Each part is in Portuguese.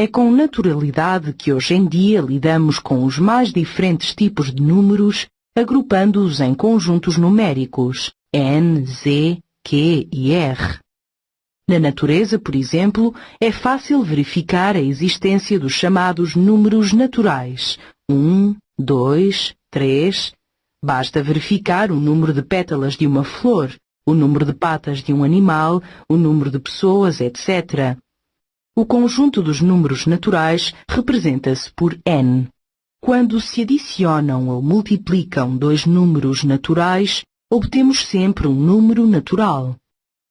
É com naturalidade que hoje em dia lidamos com os mais diferentes tipos de números, agrupando-os em conjuntos numéricos n, z, q e r. Na natureza, por exemplo, é fácil verificar a existência dos chamados números naturais 1, 2, 3. Basta verificar o número de pétalas de uma flor, o número de patas de um animal, o número de pessoas, etc. O conjunto dos números naturais representa-se por n. Quando se adicionam ou multiplicam dois números naturais, obtemos sempre um número natural.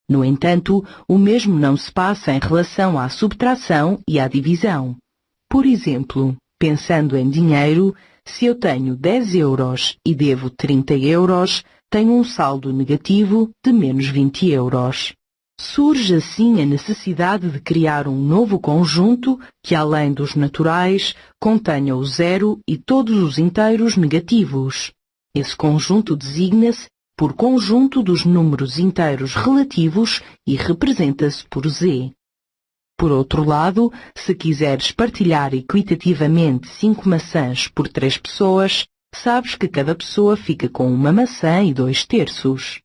No entanto, o mesmo não se passa em relação à subtração e à divisão. Por exemplo, pensando em dinheiro, se eu tenho 10 euros e devo 30 euros, tenho um saldo negativo de menos 20 euros. Surge assim a necessidade de criar um novo conjunto que, além dos naturais, contenha o zero e todos os inteiros negativos. Esse conjunto designa-se por conjunto dos números inteiros relativos e representa-se por z. Por outro lado, se quiseres partilhar equitativamente 5 maçãs por 3 pessoas, sabes que cada pessoa fica com uma maçã e 2/3.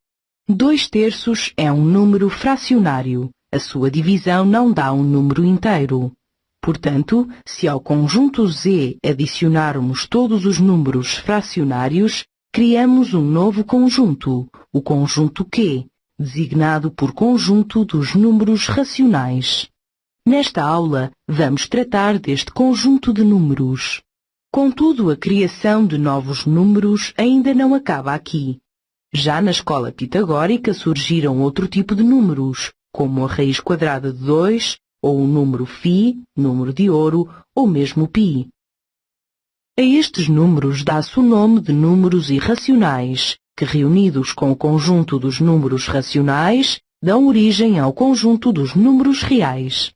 2/3 é um número fracionário. A sua divisão não dá um número inteiro. Portanto, se ao conjunto z adicionarmos todos os números fracionários, criamos um novo conjunto, o conjunto Q, designado por conjunto dos números racionais. Nesta aula, vamos tratar deste conjunto de números. Contudo, a criação de novos números ainda não acaba aqui. Já na escola pitagórica surgiram outro tipo de números, como a raiz quadrada de 2, ou o número φ, número de ouro, ou mesmo π. A estes números dá-se o nome de números irracionais, que reunidos com o conjunto dos números racionais, dão origem ao conjunto dos números reais.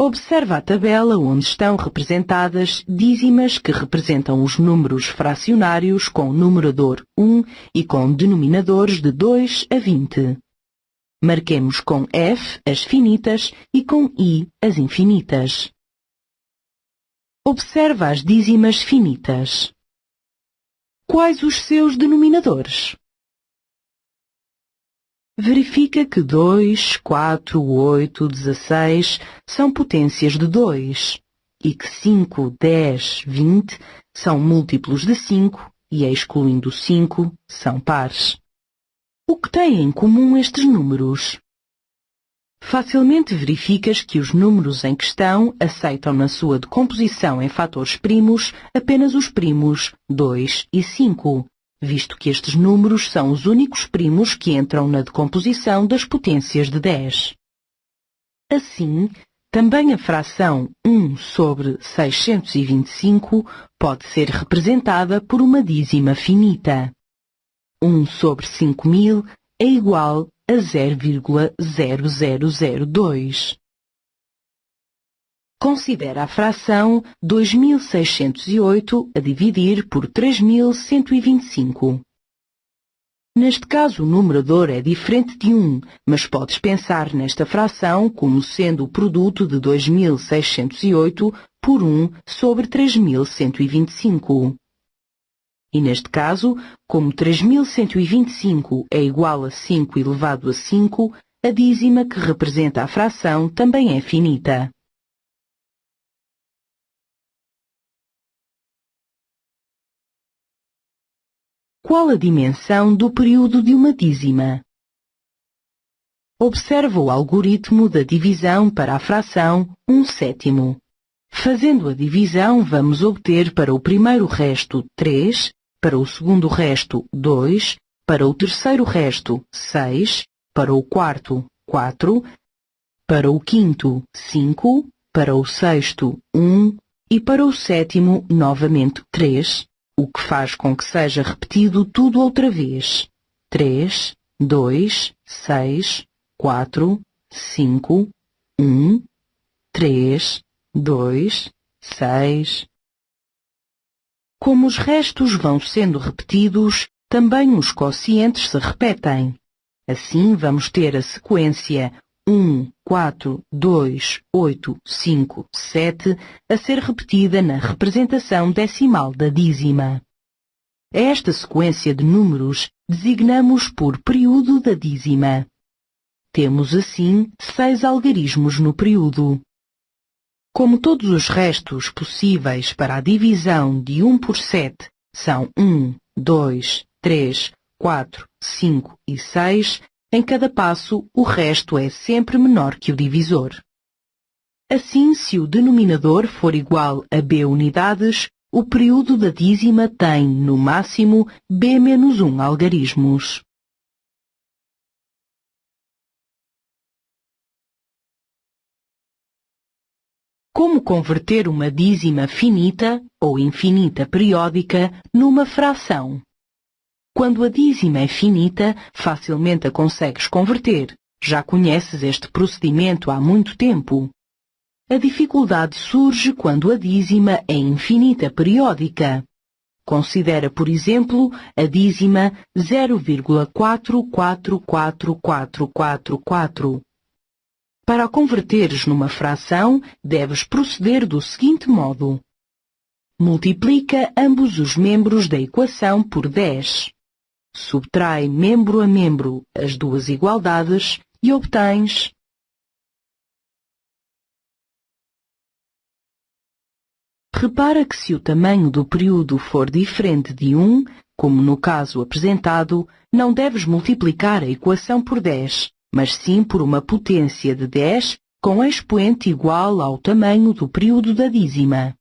Observa a tabela onde estão representadas dízimas que representam os números fracionários com numerador 1 e com denominadores de 2 a 20. Marquemos com F as finitas e com I as infinitas. Observa as dízimas finitas. Quais os seus denominadores? Verifica que 2, 4, 8, 16 são potências de 2 e que 5, 10, 20 são múltiplos de 5 e, excluindo 5, são pares. O que têm em comum estes números? Facilmente verificas que os números em questão aceitam na sua decomposição em fatores primos apenas os primos 2 e 5. Visto que estes números são os únicos primos que entram na decomposição das potências de 10. Assim, também a fração 1 sobre 625 pode ser representada por uma dízima finita. 1 sobre 5.000 é igual a 0,0002. Considera a fração 2.608 a dividir por 3.125. Neste caso, o numerador é diferente de 1, mas podes pensar nesta fração como sendo o produto de 2.608 por 1 sobre 3.125. E neste caso, como 3.125 é igual a 5 elevado a 5, a dízima que representa a fração também é finita. Qual a dimensão do período de uma dízima? Observa o algoritmo da divisão para a fração 1/7. Fazendo a divisão, vamos obter para o primeiro resto 3, para o segundo resto 2, para o terceiro resto 6, para o quarto 4, para o quinto 5, para o sexto 1 e para o sétimo novamente 3, o que faz com que seja repetido tudo outra vez. 3, 2, 6, 4, 5, 1, 3, 2, 6. Como os restos vão sendo repetidos, também os quocientes se repetem. Assim, vamos ter a sequência 1, 4, 2, 8, 5, 7 a ser repetida na representação decimal da dízima. A esta sequência de números designamos por período da dízima. Temos, assim, 6 algarismos no período. Como todos os restos possíveis para a divisão de 1 por 7 são 1, 2, 3, 4, 5 e 6, em cada passo o resto é sempre menor que o divisor. Assim, se o denominador for igual a b unidades, o período da dízima tem, no máximo, b-1 algarismos. Como converter uma dízima finita, ou infinita periódica, numa fração? Quando a dízima é finita, facilmente a consegues converter. Já conheces este procedimento há muito tempo. A dificuldade surge quando a dízima é infinita periódica. Considera, por exemplo, a dízima 0,444444. Para a converteres numa fração, deves proceder do seguinte modo. Multiplica ambos os membros da equação por 10. Subtrai membro a membro as duas igualdades e obtens Repara que se o tamanho do período for diferente de 1, como no caso apresentado, não deves multiplicar a equação por 10, mas sim por uma potência de 10 com expoente igual ao tamanho do período da dízima.